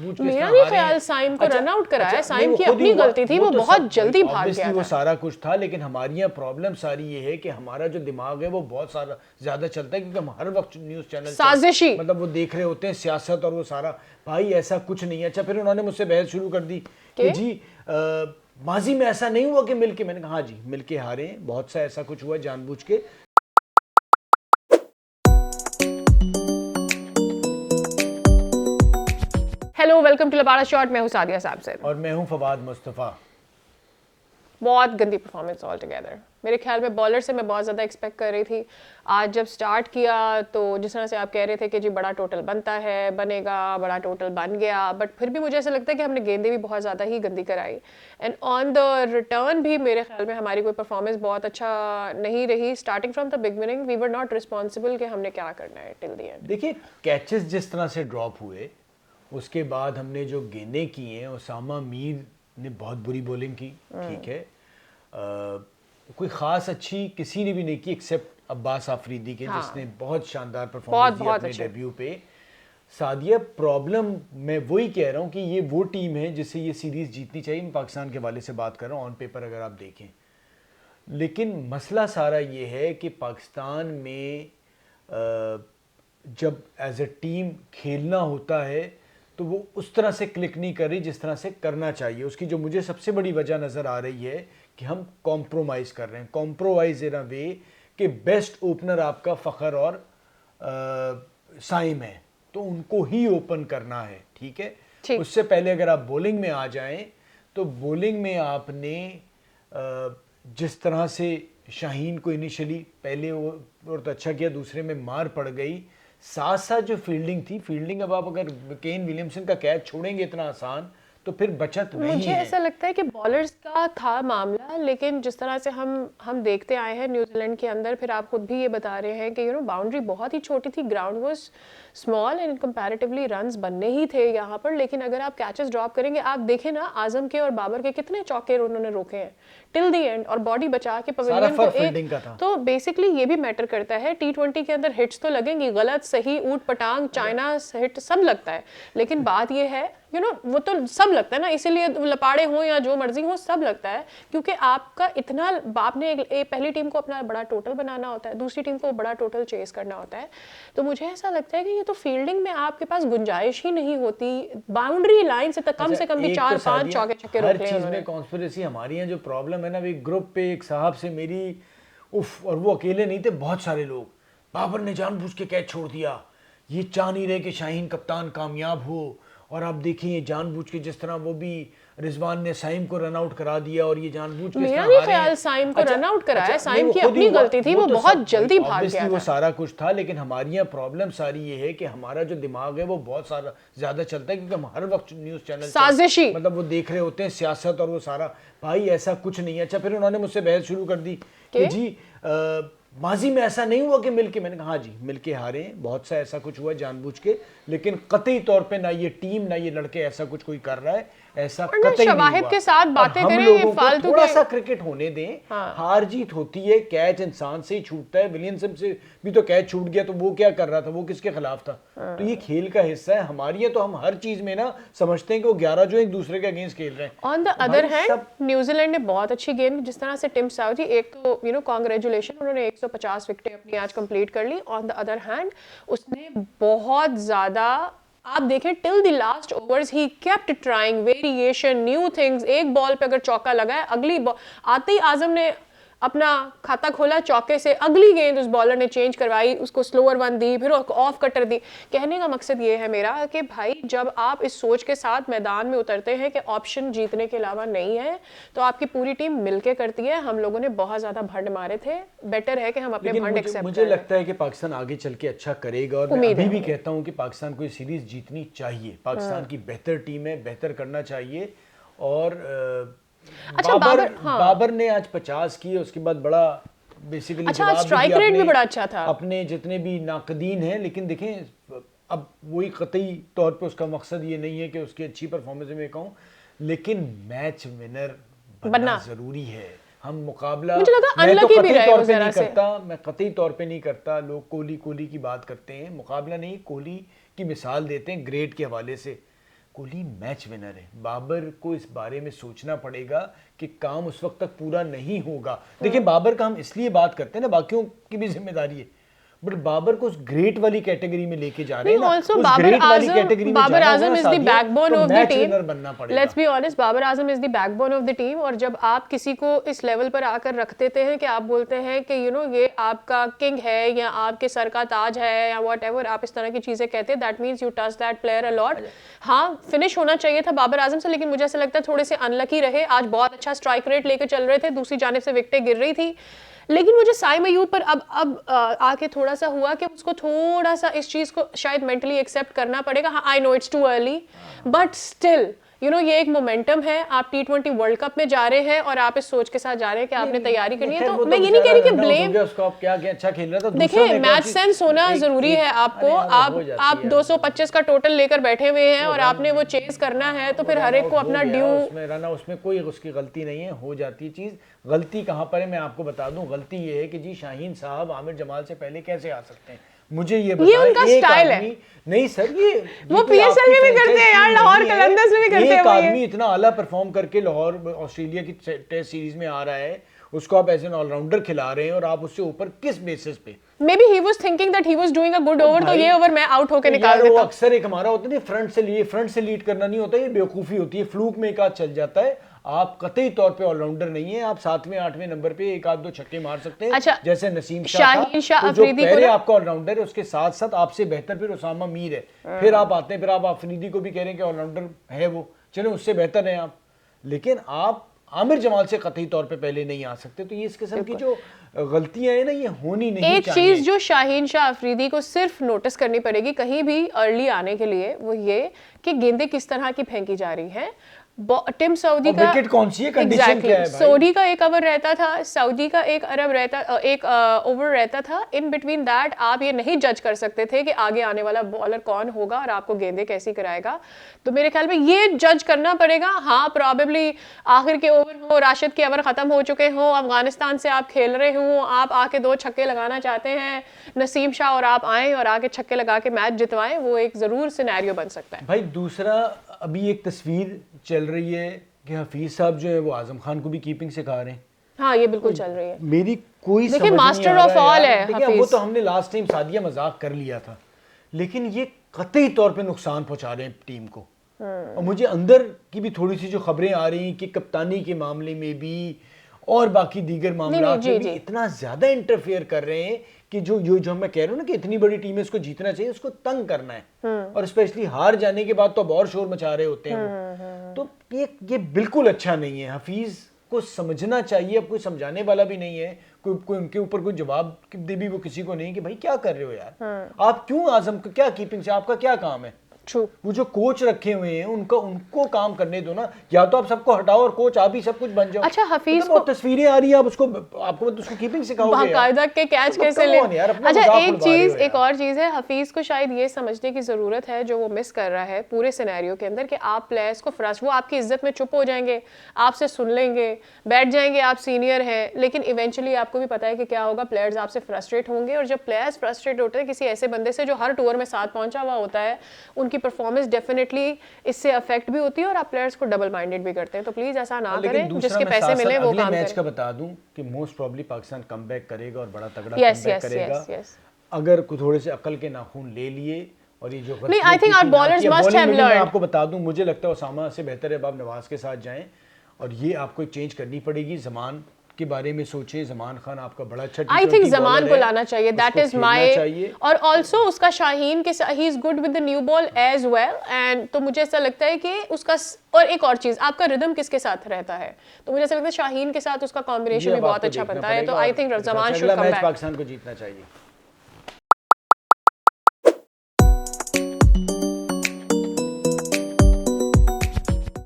मेरा भी ख्याल साइम को रन आउट कराया, साइम की अपनी गलती थी, वो बहुत जल्दी भाग गया वो था। सारा कुछ था, लेकिन हमारी यहाँ प्रॉब्लम सारी ये है कि हमारा जो दिमाग है वो बहुत सारा ज्यादा चलता है, क्योंकि हम हर वक्त न्यूज चैनल साजिशी मतलब वो देख रहे होते हैं सियासत और वो सारा। भाई ऐसा कुछ नहीं है। अच्छा, फिर उन्होंने मुझसे बहस शुरू कर दी कि जी माजी में ऐसा नहीं हुआ कि मिलके, मैंने कहा हाँ जी मिलके हारे हैं, बहुत सा ऐसा कुछ हुआ जानबूझ के। Hello, welcome to Labada shot. मैं हूं सादिया साहब से। और मैं हूं फवाद मुस्तफ़ा। बहुत गंदी परफॉर्मेंस ऑल टुगेदर। मेरे ख्याल में बॉलर से मैं बहुत ज़्यादा एक्सपेक्ट कर रही थी। आज जब स्टार्ट किया तो जिस तरह से आप कह रहे थे कि जी बड़ा टोटल बनता है, बनेगा, बड़ा टोटल बन गया, बट फिर भी मुझे ऐसा लगता है कि हमने गेंदें भी बहुत ज़्यादा ही गंदी कराई। एंड ऑन द रिटर्न भी मेरे ख्याल में हमारी कोई परफॉर्मेंस बहुत अच्छा नहीं रही। Starting from the beginning we were not responsible कि हमने क्या करना है टिल द एंड। देखिए, कैचेस जिस तरह से ड्रॉप हुए, उसके बाद हमने जो गेंदें की हैं, उसामा मीर ने बहुत बुरी बॉलिंग की, ठीक है। कोई ख़ास अच्छी किसी ने भी नहीं की एक्सेप्ट अब्बास आफरीदी के, हाँ, जिसने बहुत शानदार परफॉर्मेंस दी अपने डेब्यू पे। सादिया, प्रॉब्लम मैं वही कह रहा हूँ कि ये वो टीम है जिससे ये सीरीज़ जीतनी चाहिए। मैं पाकिस्तान के हवाले से बात कर रहा हूँ, ऑन पेपर अगर आप देखें। लेकिन मसला सारा ये है कि पाकिस्तान में जब एज ए टीम खेलना होता है तो वो उस तरह से क्लिक नहीं कर रही जिस तरह से करना चाहिए। उसकी जो मुझे सबसे बड़ी वजह नज़र आ रही है कि हम कॉम्प्रोमाइज़ कर रहे हैं। कॉम्प्रोमाइज़ इन अ वे कि बेस्ट ओपनर आपका फ़खर और साइम है, तो उनको ही ओपन करना है, ठीक है। उससे पहले अगर आप बॉलिंग में आ जाएं तो बॉलिंग में आपने जिस तरह से शाहीन को इनिशियली पहले और तो अच्छा किया, दूसरे में मार पड़ गई। साथ साथ जो फील्डिंग थी, फील्डिंग अब आप अगर केन विलियमसन का कैच छोड़ेंगे इतना आसान तो फिर बचत नहीं है। मुझे ऐसा लगता है कि बॉलर्स का था मामला, लेकिन जिस तरह से हम देखते आए हैं न्यूजीलैंड के अंदर, फिर आप खुद भी ये बता रहे हैं कि बाउंड्री बहुत ही छोटी थी, ground was small and comparatively runs बनने ही थे यहाँ पर। लेकिन अगर आप कैचेस ड्रॉप करेंगे, आप देखें ना आजम के और बाबर के कितने चौके उन्होंने रोके हैं टिल द एंड, और बॉडी बचा के पवेलियन को एक। तो बेसिकली ये भी मैटर करता है। T20 के अंदर हिट्स तो लगेंगी, गलत सही ऊट पटांग चाइना हिट सब लगता है, लेकिन बात ये है वो तो सब लगता है ना, इसीलिए लपाड़े हो या जो मर्जी हो सब लगता है, क्योंकि आपका इतना आपने पहली टीम को अपना बड़ा टोटल बनाना होता है, दूसरी टीम को बड़ा टोटल चेस करना होता है। तो मुझे ऐसा लगता है कि ये तो फील्डिंग में आपके पास गुंजाइश ही नहीं होती। बाउंड्री लाइन से कम से कम भी 4-5 चौके छक्के रोक लिए। हर चीज में कॉन्स्पिरेसी। हमारी यहाँ जो प्रॉब्लम है ना, एक ग्रुप पे एक साहब से मेरी उफ, और वो अकेले नहीं थे, बहुत सारे लोग। बाबर ने जानबूझ के कैच छोड़ दिया, ये चाह नहीं रहे कि शाहीन कप्तान कामयाब हो। और आप देखिए जानबूझ के जिस तरह वो भी रिजवान ने साइम को रन आउट करा दिया, और ये जानबूझ के मेरा भी ख्याल साइम को रन आउट कराया, साइम की अपनी गलती थी, वो बहुत जल्दी भाग गया था। वो सारा कुछ था, लेकिन हमारी यहाँ प्रॉब्लम सारी ये है कि हमारा जो दिमाग है वो बहुत सारा ज्यादा चलता है, क्योंकि हम हर वक्त न्यूज चैनल साजिशी मतलब वो देख रहे होते हैं सियासत और वो सारा। भाई ऐसा कुछ नहीं है। अच्छा, फिर उन्होंने मुझसे बहस शुरू कर दी कि जी माजी में ऐसा नहीं हुआ कि मिलके, मैंने कहा हाँ जी मिलके हारे हैं, बहुत सा ऐसा कुछ हुआ जानबूझ के, लेकिन कतई तौर पे ना ये टीम ना ये लड़के ऐसा कुछ कोई कर रहा है, ऐसा कतई नहीं हुआ। के साथ बातें हम लोगों को थोड़ा सा क्रिकेट होने दें। हाँ। हार जीत होती है, कैच इंसान से ही छूटता है। विलियमसन से भी तो कैच छूट गया, तो वो क्या कर रहा था, वो किसके खिलाफ था? तो ये खेल का हिस्सा है। हमारी तो हम हर चीज में ना समझते हैं कि वो 11 जो एक दूसरे के अगेंस्ट खेल रहे हैं। On the other hand New Zealand ने बहुत अच्छी गेम, जिस तरह से टिम साउदी, एक तो कांग्रेचुलेशन, उन्होंने 150 विकेटें अपनी आज कंप्लीट कर ली। ऑन द अदर हैंड उसने बहुत ज्यादा, आप देखें till the last overs he kept trying variation new things. एक बॉल पे अगर चौका लगा है, अगली बॉल आते ही आजम ने अपना खाता खोला चौके से, अगली गेंद उस बॉलर ने चेंज करवाई, उसको स्लोअर वन दी, फिर ऑफ कटर दी। कहने का मकसद ये है मेरा कि भाई जब आप इस सोच के साथ मैदान में उतरते हैं कि ऑप्शन जीतने के अलावा नहीं है, तो आपकी पूरी टीम मिलके करती है। हम लोगों ने बहुत ज्यादा भंड मारे थे, बेटर है कि हम अपने भंड एक्सेप्ट करें। मुझे लगता है कि पाकिस्तान आगे चल के अच्छा करेगा, और मैं अभी भी कहता हूं कि पाकिस्तान को ये सीरीज जीतनी चाहिए। पाकिस्तान की बेहतर टीम है, बेहतर करना चाहिए। और अच्छा, बाबर ने आज 50 किए, उसके बाद बड़ा बेसिकली अच्छा, स्ट्राइक रेट भी बड़ा अच्छा था अपने जितने भी नाकदीन हैं। लेकिन देखें, अब वही कतई तौर पे उसका मकसद ये नहीं है कि उसकी अच्छी परफॉर्मेंस में कहूँ, लेकिन मैच विनर बनना जरूरी है। हम मुकाबला, मैं तो कतई तौर पे नहीं करता, मैं कतई तौर पे नहीं करता। लोग कोहली की बात करते हैं, मुकाबला नहीं, कोहली की मिसाल देते हैं ग्रेड के हवाले से। कोहली मैच विनर है, बाबर को इस बारे में सोचना पड़ेगा कि काम उस वक्त तक पूरा नहीं होगा। देखिए बाबर का हम इसलिए बात करते हैं ना, बाकियों की भी जिम्मेदारी है, बट बाबर को उस ग्रेट वाली कैटेगरी में लेके जा रहे हैं ना, also उस बाबर ग्रेट वाली आजम, कैटेगरी में बाबर जाना आजम होगा is ना the सादिया, backbone तो of the match team. Winner बनना पड़ेगा। Let's be honest, Babar Azam is the backbone of the team, और जब आप किसी को इस लेवल पर आकर रख देते हैं कि आप बोलते हैं कि यू नो ये आपका किंग है या आपके सर का ताज है या वॉट एवर, आप इस तरह की चीजें कहते हैं, that means you touch that player a lot. हाँ, फिनिश होना चाहिए था बाबर आजम से, लेकिन मुझे ऐसा लगता है थोड़े से अनलकी रहे। आज बहुत अच्छा स्ट्राइक रेट लेकर चल रहे थे, दूसरी जानिब से विकेटें गिर रही थी, लेकिन मुझे साइम अयूब पर अब आके थोड़ा सा हुआ कि उसको थोड़ा सा इस चीज़ को शायद मेंटली एक्सेप्ट करना पड़ेगा। हाँ, I know it's too early, but still you know ये एक मोमेंटम है, आप T20 वर्ल्ड कप में जा रहे हैं और आप इस सोच के साथ जा रहे हैं कि आपने तैयारी करनी है। तो मैं ये नहीं कह रही कि ब्लेम, उसको आप क्या अच्छा खेल रहा था। देखिए मैच सेंस होना जरूरी है आपको। आप 225 का टोटल लेकर बैठे हुए हैं और आपने वो चेज करना है, तो फिर हर एक को अपना ड्यू, उसमें कोई उसकी गलती नहीं है, हो जाती है चीज। गलती कहाँ पर है मैं आपको बता दूं, गलती ये है कि जी शाहीन साहब आमिर जमाल से पहले कैसे आ सकते हैं, मुझे ये बताएं। ये उनका स्टाइल है। नहीं सर, ये वो PSL में भी करते हैं यार, लाहौर कलंदर्स में भी करते हैं। एक आदमी इतना आला परफॉर्म करके लाहौर ऑस्ट्रेलिया की टेस्ट सीरीज में आ रहा है, उसको आप एज एन ऑलराउंडर खिला रहे हैं और आप उससे ऊपर किस बेसिस पे? Maybe he was thinking that he was doing a good over, तो ये ओवर मैं आउट होकर निकाल देता। अक्सर एक हमारा होता है फ्रंट से लीड करना नहीं होता, ये बेवकूफी होती है, फ्लूक में एक आध चल जाता है। आप कतई तौर पे ऑलराउंडर नहीं है, आप 7वें 8वें नंबर पे एक आध दो छक्के मार सकते हैं। अच्छा, जैसे नसीम शाहीन शाह तो जो अफरीदी पहले को आपका ऑलराउंडर है, उसके साथ साथ आपसे बेहतर फिर उसामा मीर है, फिर आप आते हैं, फिर आप अफरीदी को भी कह रहे हैं कि ऑलराउंडर है वो, चलो उससे बेहतर है आप, लेकिन आप आमिर जमाल से कतई तौर पे पहले नहीं आ सकते। तो ये इस किस्म की जो गलतियां हैं ना, ये होनी नहीं चाहिए। एक चीज जो शाहीन शाह अफरीदी को सिर्फ नोटिस करनी पड़ेगी कहीं भी अर्ली आने के लिए, वो ये कि गेंदें किस तरह की फेंकी जा रही हैं। टिम सऊदी का विकेट कौन सी है, कंडीशन क्या है भाई? सऊदी का एक ओवर रहता था, सऊदी का एक ओवर रहता था। इन बिटवीन दैट आप ये नहीं जज कर सकते थे कि आगे आने वाला बॉलर कौन होगा और आपको गेंदें कैसी कराएगा। तो मेरे ख्याल में ये जज करना पड़ेगा। हाँ, प्रॉबेबली आखिर के ओवर हो, राशिद के ओवर खत्म हो चुके हों, अफगानिस्तान से आप खेल रहे हों, आप आके 2 छक्के लगाना चाहते हैं, नसीम शाह, और आप आएँ और आके छक्के लगा के मैच जितवाएं, वो एक जरूर सिनेरियो बन सकता है। भाई दूसरा, अभी एक तस्वीर चल रही है कि हफीज साहब जो है वो आजम खान को भी कीपिंग सिखा रहे हैं। हाँ, ये बिल्कुल चल रही है। मेरी कोई समझ नहीं मास्टर आ ऑफ रहा ऑल है है देखिए, हफीज। वो तो हमने लास्ट टाइम सादिया मजाक कर लिया था, लेकिन ये कतई तौर पे नुकसान पहुंचा रहे हैं टीम को। और मुझे अंदर की भी थोड़ी सी जो खबरें आ रही हैं कि कप्तानी के मामले में भी और बाकी दीगर मामलों में भी इतना ज्यादा इंटरफेयर कर रहे हैं कि जो मैं कह रहा हूँ ना कि इतनी बड़ी टीम है, इसको जीतना चाहिए, उसको तंग करना है, और स्पेशली हार जाने के बाद तो अब और शोर मचा रहे होते हैं। तो ये बिल्कुल अच्छा नहीं है। हफीज को समझना चाहिए, अब कोई समझाने वाला भी नहीं है, कोई उनके ऊपर कोई जवाब दे भी वो किसी को नहीं कि भाई क्या कर रहे हो यार, आप क्यों आजम को क्या कीपिंग से, आपका क्या काम है? True. वो जो कोच रखे हुए हैं उनको काम करने दो ना, या तो आप सबको हटाओ और कोच आप ही सब कुछ बन जाओ। अच्छा, हफीज को तस्वीरें आ रही है, आप उसको उसको कीपिंग सिखाओगे, बाकायदा के कैच तो कैसे ले। अच्छा, एक और चीज है, हफीज को शायद ये समझने की जरूरत है जो वो मिस कर रहा है पूरे सिनेरियो के अंदर, कि आप प्लेयर्स को वो आपकी इज्जत में चुप हो जाएंगे, आपसे सुन लेंगे, बैठ जाएंगे, आप सीनियर हैं, लेकिन इवेंचुअली आपको भी पता है कि क्या होगा, प्लेयर्स आपसे फ्रस्ट्रेट होंगे, और जब प्लेयर्स फ्रस्ट्रेट होते हैं किसी ऐसे बंदे से जो हर टूर में साथ पहुंचा हुआ होता है, उनकी परफॉर्मेंस डेफिनेटली इससे अफेक्ट भी होती है और आप प्लेयर्स को डबल माइंडेड भी करते हैं। तो प्लीज ऐसा ना करें, जिसके पैसे मिले वो काम मैच करें। का बता दूं कि मोस्ट प्रोबब्ली पाकिस्तान कमबैक करेगा और बड़ा तगड़ा Yes, कमबैक yes, करेगा। yes, yes. अगर थोड़े से अकल के नाखून ले लिए, और ये जो नहीं, I think our bowlers must have मैं learned. आपको बता दूं, मुझे लगता है ओसामा से बेहतर है बाब नवाज के साथ जाएं, और ये आपको एक चेंज करनी पड़ेगी। जमान के बारे में सोचे, जमान खान आपका बड़ा अच्छा आई थिंक जमान को लाना चाहिए, दैट इज माई। और ऑल्सो उसका शाहीन के साथ ही is good with the new ball as well, and तो मुझे ऐसा लगता है कि उसका, और एक और चीज, आपका रिदम किसके साथ रहता है, तो मुझे ऐसा लगता है शाहीन के साथ उसका कॉम्बिनेशन भी बहुत अच्छा बनता है। तो I think Zaman should come back. Pakistan को जीतना चाहिए।